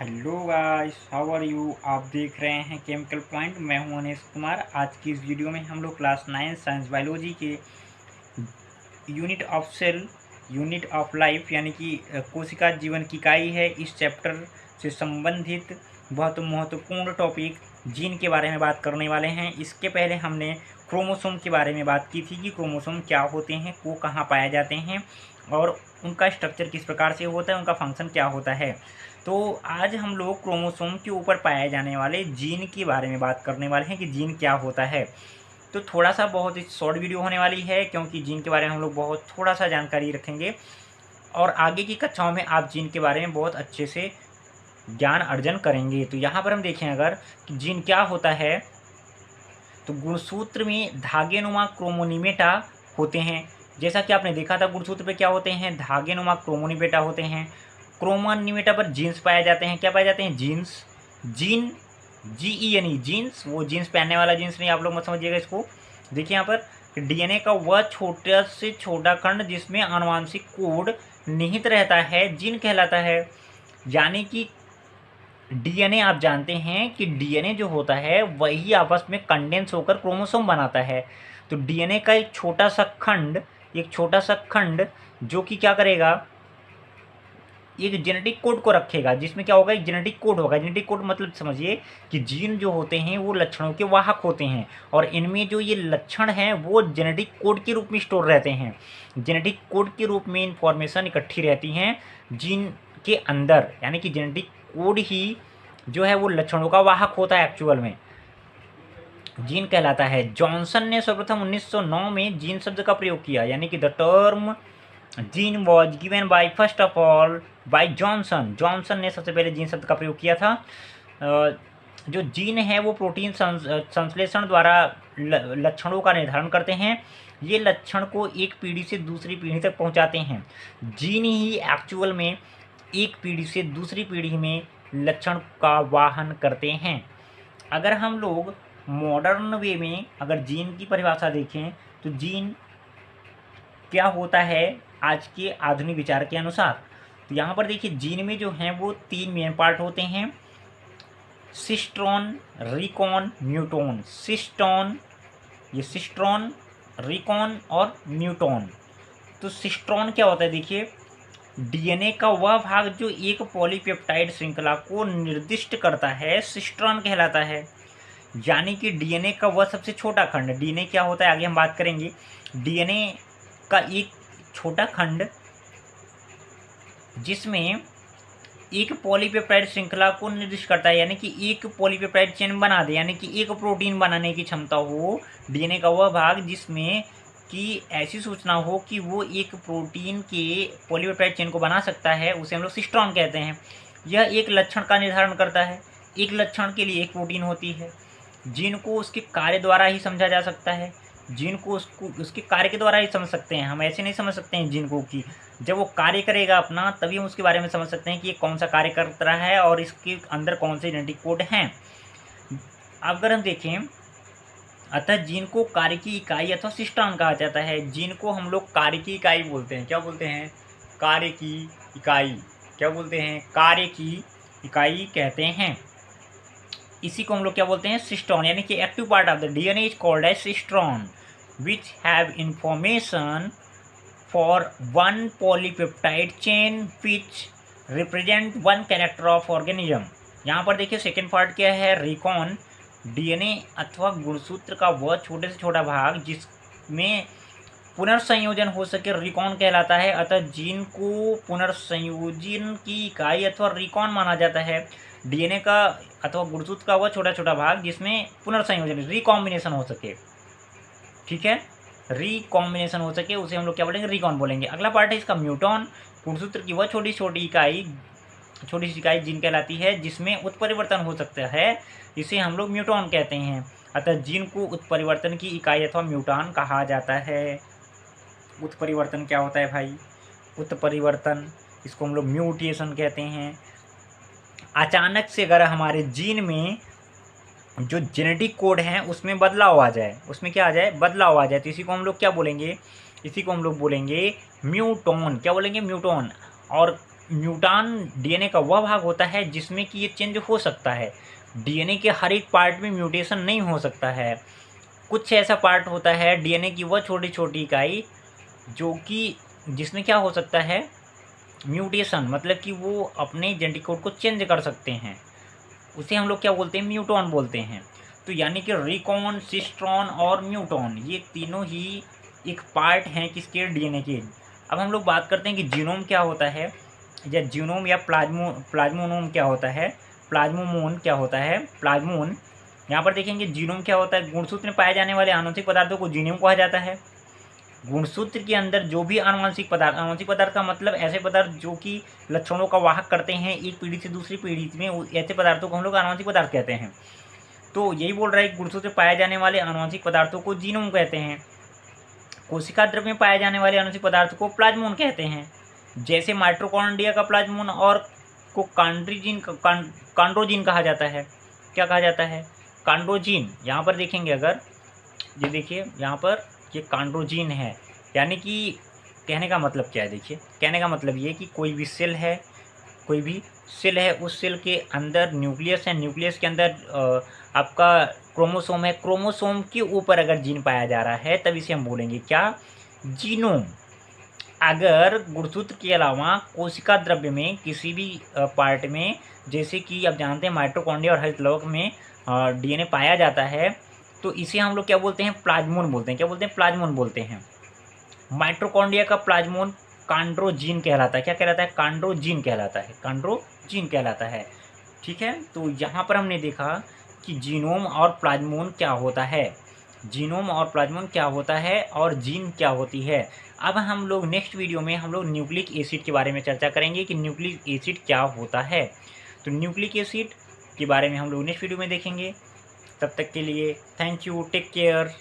Hello guys, how are you. आप देख रहे हैं केमिकल पॉइंट। मैं हूं अनीश कुमार। आज की इस वीडियो में हम लोग क्लास 9 साइंस बायोलॉजी के unit of cell, unit of life यानी कि कोशिका जीवन की इकाई है, इस चैप्टर से संबंधित बहुत महत्वपूर्ण टॉपिक जीन के बारे में बात करने वाले हैं। इसके पहले हमने क्रोमोसोम के बारे में बात की थी कि क्रोमोसोम क्या होते हैं, वो कहाँ पाए जाते हैं और उनका स्ट्रक्चर किस प्रकार से होता है, उनका फंक्शन क्या होता है। तो आज हम लोग क्रोमोसोम के ऊपर पाए जाने वाले जीन के बारे में बात करने वाले हैं कि जीन क्या होता है। तो थोड़ा सा बहुत ही शॉर्ट वीडियो होने वाली है, क्योंकि जीन के बारे में हम लोग बहुत थोड़ा सा जानकारी रखेंगे और आगे की कक्षाओं में आप जीन के बारे में बहुत अच्छे से ज्ञान अर्जन करेंगे। तो यहाँ पर हम देखें अगर कि जीन क्या होता है, तो गुणसूत्र में धागेनुमा क्रोमोनिमेटा होते हैं। जैसा कि आपने देखा था, गुणसूत्र पे क्या होते हैं, धागेनुमा क्रोमोनिमेटा होते हैं। क्रोमोनिमेटा पर जीन्स पाए जाते हैं। क्या पाए जाते हैं, जीन्स। जीन GENE जीन्स, वो जीन्स पहनने वाला जीन्स नहीं, आप लोग मत समझिएगा इसको। देखिए यहाँ पर डीएनए का वह छोटा से छोटा खंड जिसमें आनुवांशिक कोड निहित रहता है, जीन कहलाता है। यानी कि डीएनए, आप जानते हैं कि डीएनए जो होता है वही आपस में कंडेंस होकर क्रोमोसोम बनाता है। तो डीएनए का एक छोटा सा खंड जो कि क्या करेगा, एक जेनेटिक कोड को रखेगा, जिसमें क्या होगा, एक जेनेटिक कोड होगा। जेनेटिक कोड मतलब समझिए कि जीन जो होते हैं वो लक्षणों के वाहक होते हैं और इनमें जो ये लक्षण हैं वो जेनेटिक कोड के रूप में स्टोर रहते हैं। जेनेटिक कोड के रूप में इंफॉर्मेशन इकट्ठी रहती हैं जीन के अंदर, यानी कि जेनेटिक कोड ही जो है वो लक्षणों का वाहक होता है, एक्चुअल में जीन कहलाता है। जॉनसन ने सर्वप्रथम 1909 में जीन शब्द का प्रयोग किया, यानी कि the term gene was given by first of all by Johnson. Johnson ने सबसे पहले जीन शब्द का प्रयोग किया था। जो जीन है वो प्रोटीन संश्लेषण द्वारा लक्षणों का निर्धारण करते हैं। ये लक्षण को एक पीढ़ी से दूसरी पीढ़ी तक पहुंचाते हैं। जीन ही एक्चुअल में एक पीढ़ी से दूसरी पीढ़ी में लक्षण का वाहन करते हैं। अगर हम लोग मॉडर्न वे में अगर जीन की परिभाषा देखें तो जीन क्या होता है आज के आधुनिक विचार के अनुसार, तो यहाँ पर देखिए जीन में जो हैं वो 3 मेन पार्ट होते हैं, सिस्ट्रॉन, रिकॉन, म्यूटोन। सिस्ट्रॉन, रिकॉन और म्यूटोन। तो सिस्ट्रॉन क्या होता है, देखिए डीएनए का वह भाग जो एक पॉलीपेप्टाइड श्रृंखला को निर्दिष्ट करता है, सिस्ट्रॉन कहलाता है। यानी कि डीएनए का वह सबसे छोटा खंड, डीएनए क्या होता है आगे हम बात करेंगे। डीएनए का एक छोटा खंड जिसमें एक पॉलीपेप्टाइड श्रृंखला को निर्दिष्ट करता है, यानी कि एक पॉलीपेप्टाइड चेन बना दे, यानी कि एक प्रोटीन बनाने की क्षमता हो। डीएनए का वह भाग जिसमें कि ऐसी सूचना हो कि वो एक प्रोटीन के पॉलीपेप्टाइड चेन को बना सकता है, उसे हम लोग सिस्ट्रॉन कहते हैं। यह एक लक्षण का निर्धारण करता है। एक लक्षण के लिए एक प्रोटीन होती है। जीन को उसके कार्य द्वारा ही समझा जा सकता है। जीन को उसके कार्य के द्वारा ही समझ सकते हैं, हम ऐसे नहीं समझ सकते हैं जीन को कि जब वो कार्य करेगा अपना तभी हम उसके बारे में समझ सकते हैं कि ये कौन सा कार्य कर रहा है और इसके अंदर कौन से जेनेटिक कोड हैं। अगर हम देखें, अतः जीन को कार्य की इकाई अथवा सिस्टम कहा जाता है। जीन को हम लोग कार्य की इकाई बोलते हैं। क्या बोलते हैं, कार्य की इकाई। क्या बोलते हैं, कार्य की इकाई कहते हैं। इसी को हम लोग क्या बोलते हैं, सिस्ट्रॉन, यानी कि active part of the DNA is called as cistron which have information for one polypeptide chain which represent one character of organism. यहाँ पर देखिए सेकेंड पार्ट क्या है, रिकॉन, डीएनए अथवा गुणसूत्र का वह छोटे से छोटा भाग जिसमें पुनर्संयोजन हो सके, रिकॉन कहलाता है। अतः जीन को पुनर्संयोजन की इकाई अथवा रिकॉन माना जाता है। डीएनए का अथवा गुणसूत्र का वह छोटा छोटा भाग जिसमें पुनर्संयोजन, रिकॉम्बिनेशन हो सके, ठीक है, रिकॉम्बिनेशन हो सके, उसे हम लोग क्या बोलेंगे, रिकॉन बोलेंगे। अगला पार्ट है इसका म्यूटॉन। गुणसूत्र की वह छोटी सी इकाई जीन कहलाती है जिसमें उत्परिवर्तन हो सकता है, इसे हम लोग म्यूटॉन कहते हैं। अतः जीन को उत्परिवर्तन की इकाई अथवा म्यूटॉन कहा जाता है। उत्परिवर्तन क्या होता है भाई, उत्परिवर्तन, इसको हम लोग म्यूटेशन कहते हैं। अचानक से अगर हमारे जीन में जो जेनेटिक कोड हैं उसमें बदलाव आ जाए, उसमें क्या आ जाए, बदलाव आ जाए, तो इसी को हम लोग क्या बोलेंगे, इसी को हम लोग बोलेंगे म्यूटोन। क्या बोलेंगे, म्यूटोन। और म्यूटान डीएनए का वह भाग होता है जिसमें कि ये चेंज हो सकता है। डीएनए के हर एक पार्ट में म्यूटेशन नहीं हो सकता है। कुछ ऐसा पार्ट होता है डीएनए की वह छोटी छोटी इकाई जो कि जिसमें क्या हो सकता है, म्यूटेशन, मतलब कि वो अपने जेनेटिक कोड को चेंज कर सकते हैं। उसे हम लोग क्या बोलते हैं, म्यूटॉन बोलते हैं। तो यानी कि रिकॉन, सिस्ट्रॉन और म्यूटॉन ये तीनों ही एक पार्ट हैं किसके, डीएनए के। अब हम लोग बात करते हैं कि जीनोम क्या होता है, या जीनोम या प्लाज्मोनोम क्या होता है, प्लाज्मोमोन क्या होता है, प्लाज्मोन। यहाँ पर देखेंगे जीनोम क्या होता है, गुणसूत्र में पाए जाने वाले आनुवंशिक पदार्थों को जीनोम कहा जाता है। गुणसूत्र के अंदर जो भी आनुवंशिक पदार्थ का मतलब ऐसे पदार्थ जो कि लक्षणों का वाहक करते हैं एक पीढ़ी से दूसरी पीढ़ी में, ऐसे पदार्थों को हम लोग आनुवंशिक पदार्थ कहते हैं। तो यही बोल रहा है कि गुणसूत्र में पाए जाने वाले आनुवंशिक पदार्थों को जीनोम कहते हैं। कोशिका द्रव्य में पाए जाने वाले आनुवंशिक पदार्थ को प्लाज्मोन कहते हैं। जैसे माइटोकॉन्ड्रिया का प्लाज्मोन और को कांड्रोजीन कहा जाता है। क्या कहा जाता है, कांड्रोजीन। यहाँ पर देखेंगे अगर, ये देखिए यहाँ पर ये कांड्रोजीन है। यानी कि कहने का मतलब क्या है, देखिए कहने का मतलब ये कि कोई भी सेल है, उस सेल के अंदर न्यूक्लियस है, न्यूक्लियस के अंदर आपका क्रोमोसोम है, क्रोमोसोम के ऊपर अगर जीन पाया जा रहा है तब इसे हम बोलेंगे क्या, जीनोम। अगर गुणसूत्र के अलावा कोशिका द्रव्य में किसी भी पार्ट में, जैसे कि आप जानते हैं माइटोकॉन्ड्रिया और हरितलवक में डीएनए पाया जाता है, तो इसे हम लोग क्या बोलते हैं, प्लाज्मोन बोलते हैं। क्या बोलते हैं, प्लाज्मोन बोलते हैं। माइटोकॉन्ड्रिया का प्लाज्मोन कांड्रोजीन कहलाता है। क्या कहलाता है, कांड्रोजीन कहलाता है, कांड्रोजीन कहलाता है। ठीक है, तो यहाँ पर हमने देखा कि जीनोम और प्लाज्मोन क्या होता है, जीनोम और प्लाज्मोन क्या होता है और जीन क्या होती है। अब हम लोग नेक्स्ट वीडियो में हम लोग न्यूक्लिक एसिड के बारे में चर्चा करेंगे कि न्यूक्लिक एसिड क्या होता है। तो न्यूक्लिक एसिड के बारे में हम लोग नेक्स्ट वीडियो में देखेंगे। तब तक के लिए थैंक यू, टेक केयर।